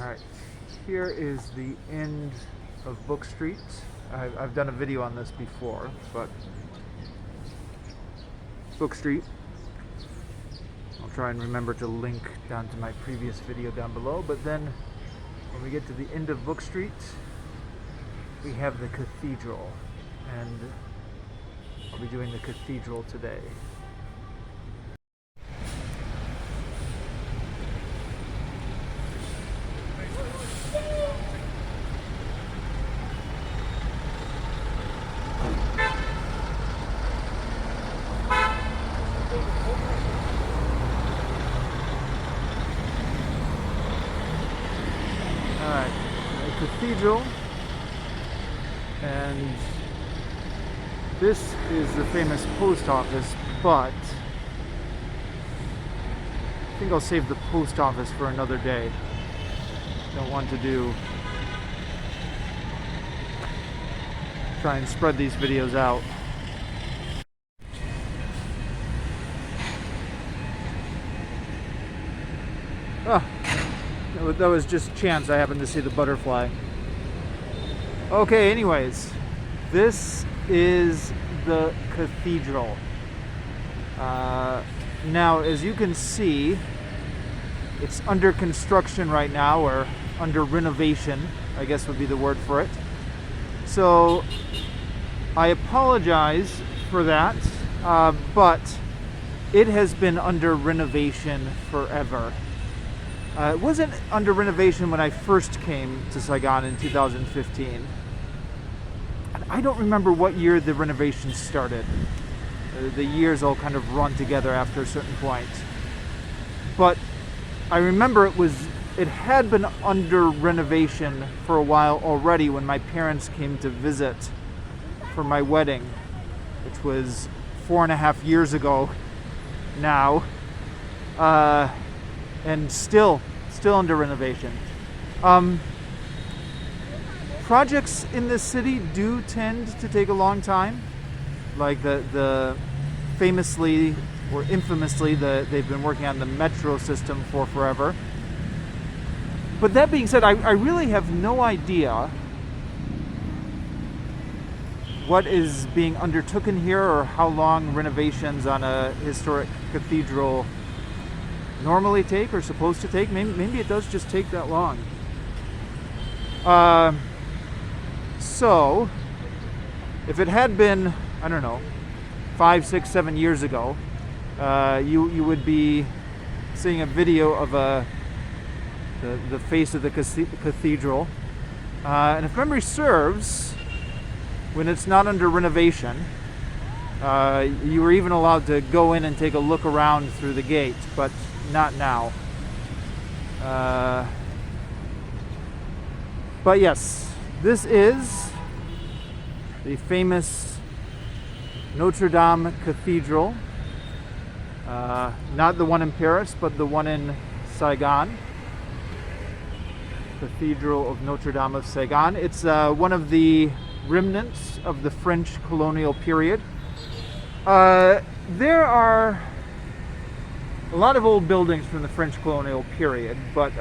Alright, here is the end of Book Street. I've done a video on this before, but Book Street. I'll try and remember to link down to my previous video down below, but then when we get to the end of Book Street, we have the Cathedral, and I'll be doing the Cathedral today. Alright, the Cathedral, and this is the famous post office, but I think I'll save the post office for another day. Don't want to try and spread these videos out. Ah, that was just chance. I happened to see the butterfly. Okay, anyways, this is the Cathedral. Now, as you can see, it's under construction right now, or under renovation, I guess would be the word for it. So, I apologize for that, but it has been under renovation forever. It wasn't under renovation when I first came to Saigon in 2015. And I don't remember what year the renovation started. The years all kind of run together after a certain point. But I remember it had been under renovation for a while already when my parents came to visit for my wedding, which was 4.5 years ago now. And still under renovation. Projects in this city do tend to take a long time. Like the famously or infamously, they've been working on the metro system for forever. But that being said, I really have no idea what is being undertaken here or how long renovations on a historic cathedral normally take or supposed to take. Maybe it does just take that long. So if it had been, I don't know, 5, 6, 7 years ago, you would be seeing a video of the face of the cathedral. And if memory serves, when it's not under renovation, you were even allowed to go in and take a look around through the gate, but not now. But yes, this is the famous Notre-Dame Cathedral. Not the one in Paris, but the one in Saigon. Cathedral of Notre-Dame of Saigon. It's one of the remnants of the French colonial period. There are a lot of old buildings from the French colonial period, but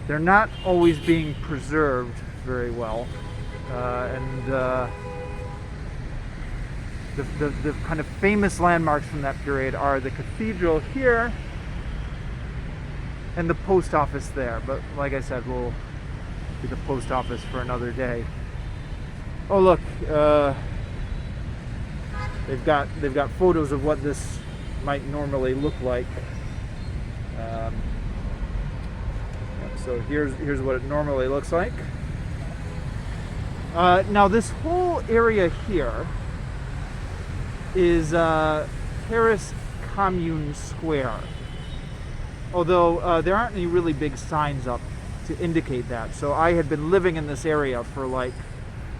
they're not always being preserved very well. And the kind of famous landmarks from that period are the cathedral here and the post office there. But like I said, we'll do the post office for another day. Oh look, they've got photos of what this might normally look like. So here's what it normally looks like. Now this whole area here is Paris Commune Square. Although there aren't any really big signs up to indicate that. So I had been living in this area for like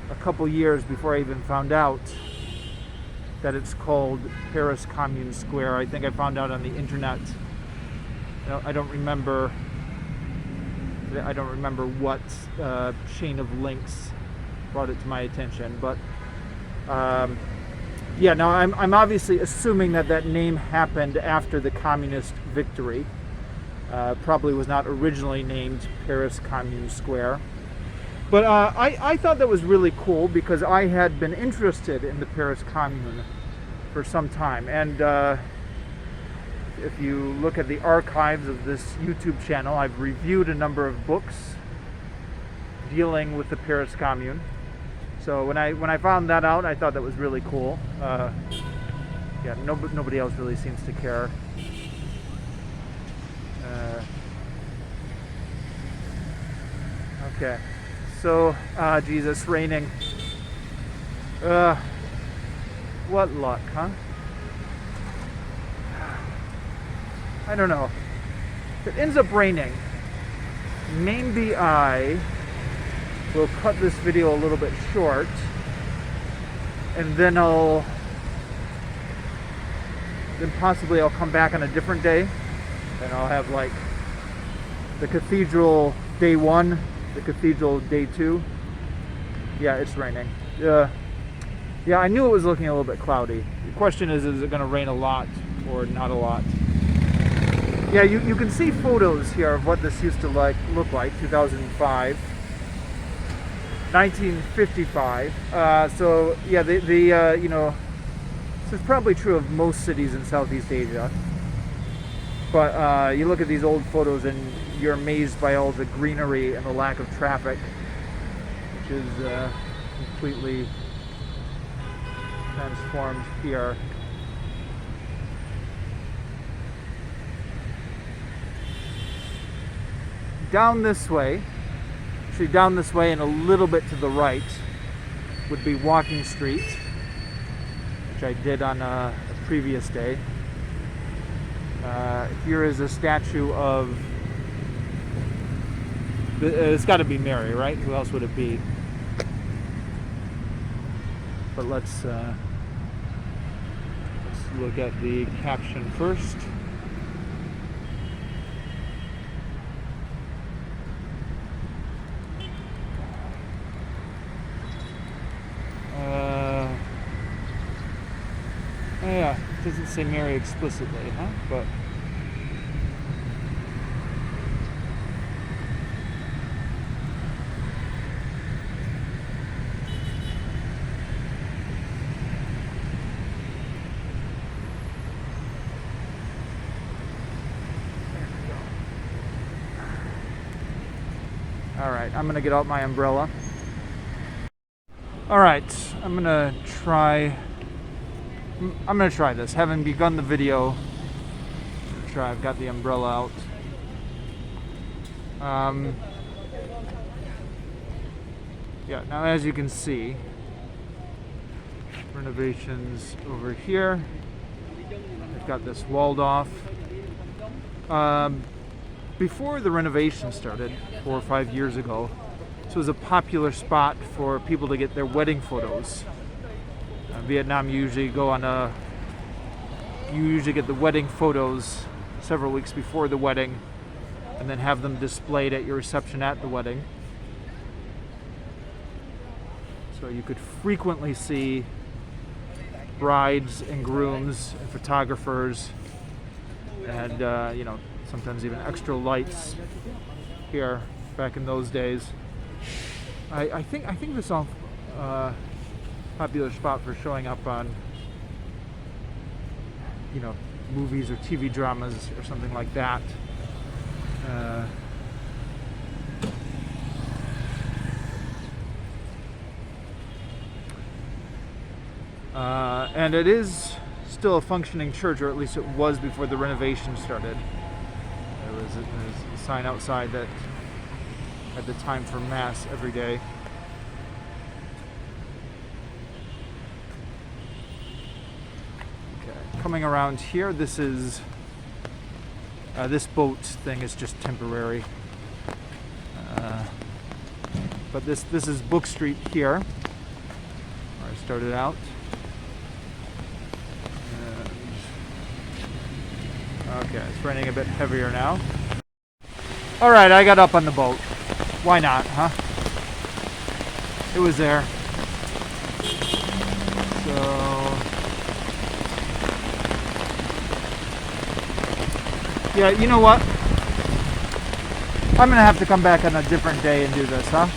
a couple years before I even found out that it's called Paris Commune Square. I think I found out on the internet. I don't remember what chain of links brought it to my attention, but yeah. Now I'm obviously assuming that name happened after the communist victory, Probably was not originally named Paris Commune Square. But I thought that was really cool because I had been interested in the Paris Commune for some time. And if you look at the archives of this YouTube channel, I've reviewed a number of books dealing with the Paris Commune. So when I found that out, I thought that was really cool. Yeah, nobody else really seems to care. Okay, so Jesus, raining. What luck, huh? I don't know. If it ends up raining, maybe I will cut this video a little bit short, and then possibly I'll come back on a different day, and I'll have like the Cathedral day 1, the Cathedral day 2. Yeah, it's raining. Yeah, I knew it was looking a little bit cloudy. The question is it going to rain a lot or not a lot? Yeah, you can see photos here of what this used to look like, 2005, 1955. So yeah, you know, this is probably true of most cities in Southeast Asia. But you look at these old photos and you're amazed by all the greenery and the lack of traffic, which is completely transformed here. Down this way, actually down this way and a little bit to the right, would be Walking Street, which I did on a previous day. Here is a statue of, it's got to be Mary, right? Who else would it be? But let's look at the caption first. Yeah, it doesn't say Mary explicitly, huh? But all right, I'm gonna get out my umbrella. All right, I'm gonna try this. Having begun the video, I've got the umbrella out. Yeah, now as you can see, renovations over here. I've got this walled off. Before the renovation started, 4 or 5 years ago, this was a popular spot for people to get their wedding photos. Vietnam, you usually get the wedding photos several weeks before the wedding and then have them displayed at your reception at the wedding. So you could frequently see brides and grooms and photographers and you know, sometimes even extra lights here back in those days. I think this all popular spot for showing up on, you know, movies or TV dramas or something like that. And it is still a functioning church, or at least it was before the renovation started. There was a sign outside that had the time for Mass every day. Coming around here, this is this boat thing is just temporary, but this is Book Street here, where I started out. And, okay, it's raining a bit heavier now. All right, I got up on the boat. Why not, huh? It was there. So. Yeah, you know what? I'm gonna have to come back on a different day and do this, huh?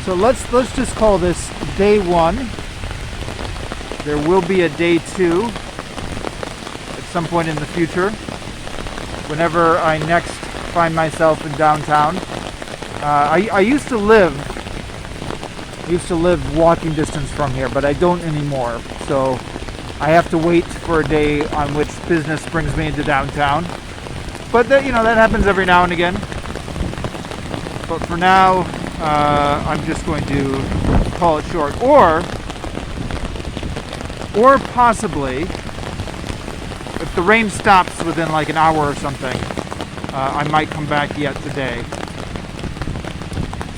So let's just call this day 1. There will be a day 2 at some point in the future, whenever I next find myself in downtown. I used to live walking distance from here, but I don't anymore. So I have to wait for a day on which business brings me into downtown. But that, that happens every now and again. But for now, I'm just going to call it short. Or possibly, if the rain stops within like an hour or something, I might come back yet today.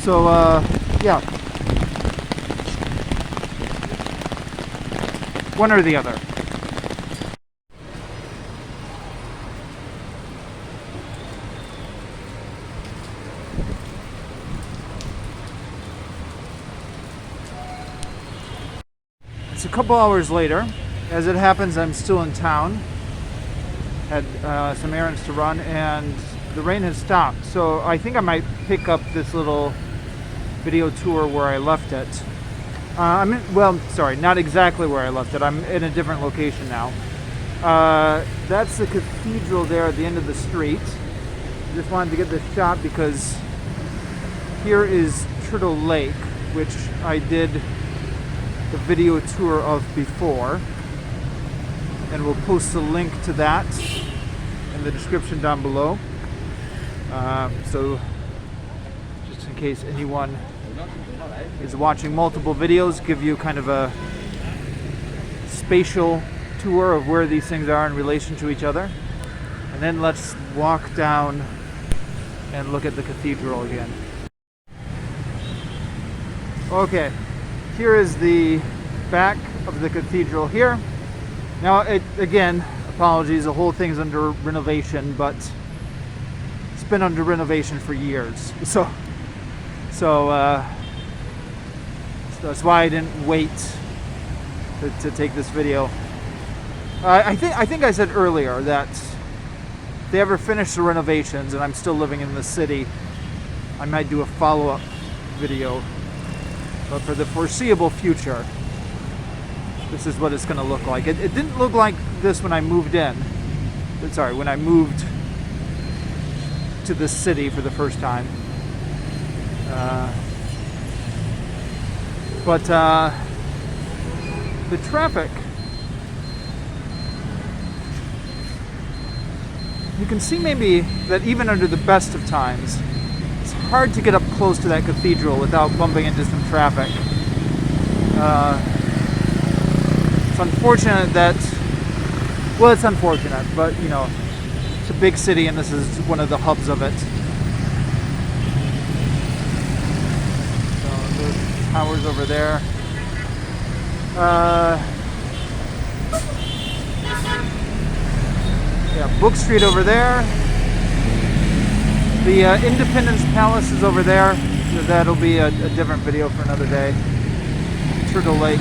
So, yeah. One or the other. It's a couple hours later. As it happens, I'm still in town. Had some errands to run, and the rain has stopped. So I think I might pick up this little video tour where I left it. Not exactly where I left it. I'm in a different location now. That's the cathedral there at the end of the street. Just wanted to get this shot because here is Turtle Lake, which I did the video tour of before, and we'll post a link to that in the description down below. So just in case anyone is watching multiple videos, give you kind of a spatial tour of where these things are in relation to each other. And then let's walk down and look at the cathedral again. Okay, here is the back of the cathedral here. Now, again, apologies, the whole thing's under renovation, but it's been under renovation for years. So that's why I didn't wait to take this video. I think I said earlier that if they ever finish the renovations and I'm still living in the city, I might do a follow-up video. But for the foreseeable future, this is what it's going to look like. It didn't look like this when I moved in. Sorry, when I moved to the city for the first time. But the traffic, you can see maybe that even under the best of times, it's hard to get up close to that cathedral without bumping into some traffic. It's unfortunate that, well, it's unfortunate, but it's a big city and this is one of the hubs of it. So there's towers over there. Yeah, Book Street over there. The Independence Palace is over there. So that'll be a different video for another day. Turtle Lake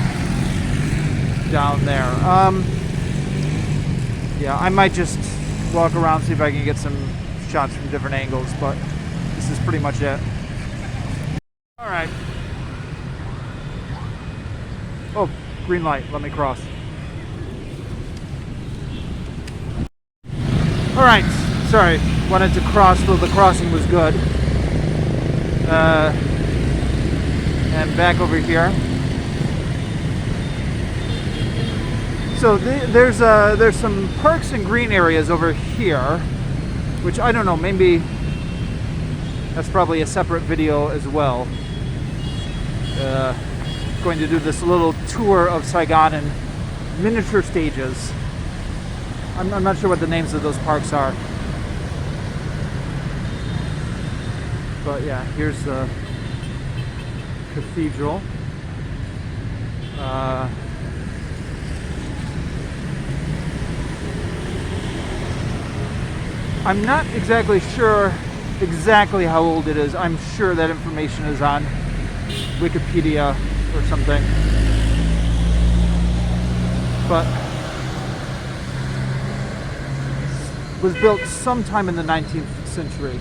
down there. Yeah, I might just walk around, see if I can get some shots from different angles, but this is pretty much it. All right. Oh, green light, let me cross. All right, sorry, wanted to cross though the crossing was good. And back over here. So there's some parks and green areas over here, which I don't know, maybe that's probably a separate video as well. Going to do this little tour of Saigon in miniature stages. I'm not sure what the names of those parks are. But yeah, here's the cathedral. I'm not exactly sure exactly how old it is. I'm sure that information is on Wikipedia or something. But was built sometime in the 19th century.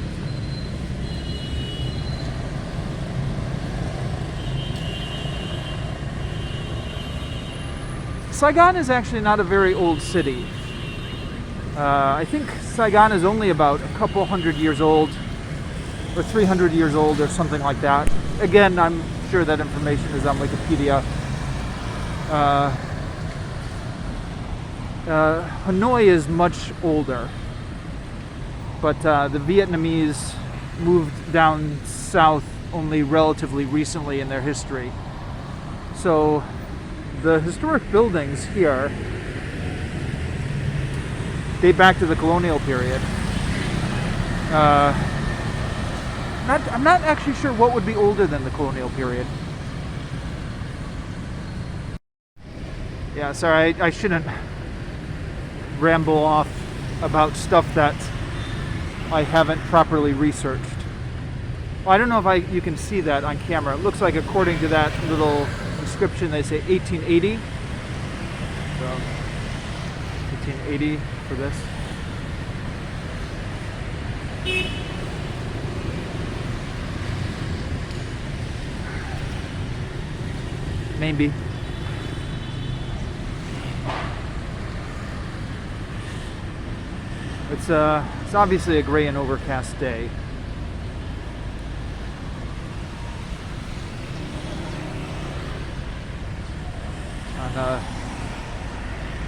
Saigon is actually not a very old city. I think Saigon is only about a couple hundred years old, or 300 years old, or something like that. Again, I'm sure that information is on Wikipedia. Hanoi is much older, but the Vietnamese moved down south only relatively recently in their history. So the historic buildings here date back to the colonial period. I'm not actually sure what would be older than the colonial period. Yeah, sorry, I shouldn't ramble off about stuff that I haven't properly researched. Well, I don't know if you can see that on camera. It looks like, according to that little description, they say 1880. So 1880 for this. Maybe. It's obviously a gray and overcast day.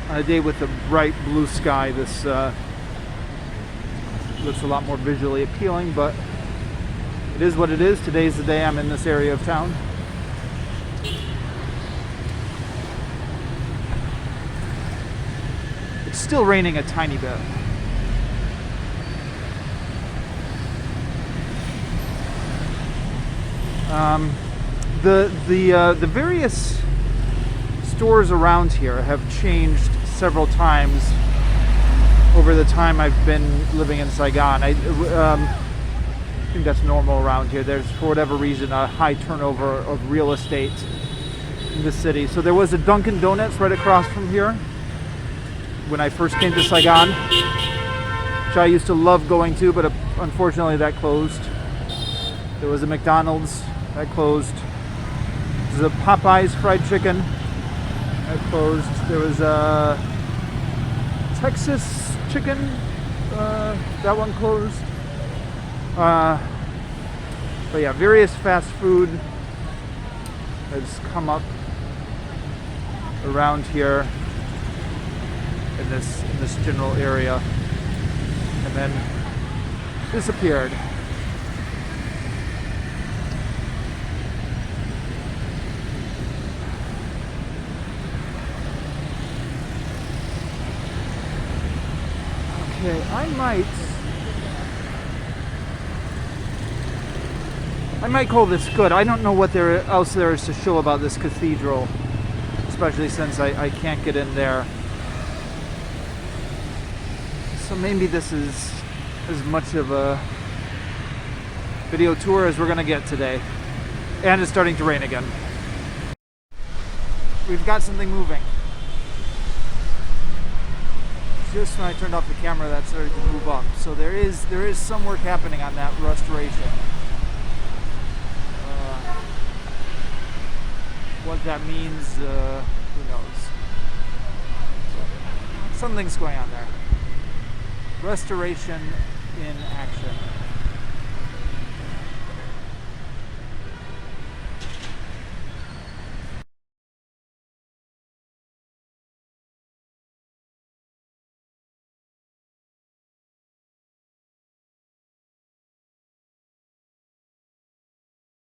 On a day with a bright blue sky, this looks a lot more visually appealing, but it is what it is. Today's the day I'm in this area of town. It's still raining a tiny bit. The various stores around here have changed several times over the time I've been living in Saigon. I think that's normal around here. There's, for whatever reason, a high turnover of real estate in the city. So there was a Dunkin' Donuts right across from here when I first came to Saigon, which I used to love going to, but unfortunately that closed. There was a McDonald's that closed. There's a Popeyes fried chicken that closed. There was a Texas chicken, that one closed. But yeah, various fast food has come up around here in this general area, and then disappeared. Okay, I might call this good. I don't know what else there is to show about this cathedral, especially since I can't get in there. So maybe this is as much of a video tour as we're gonna get today. And it's starting to rain again. We've got something moving. Just when I turned off the camera, that started to move up. So there is some work happening on that restoration. What that means, who knows? Something's going on there. Restoration in action.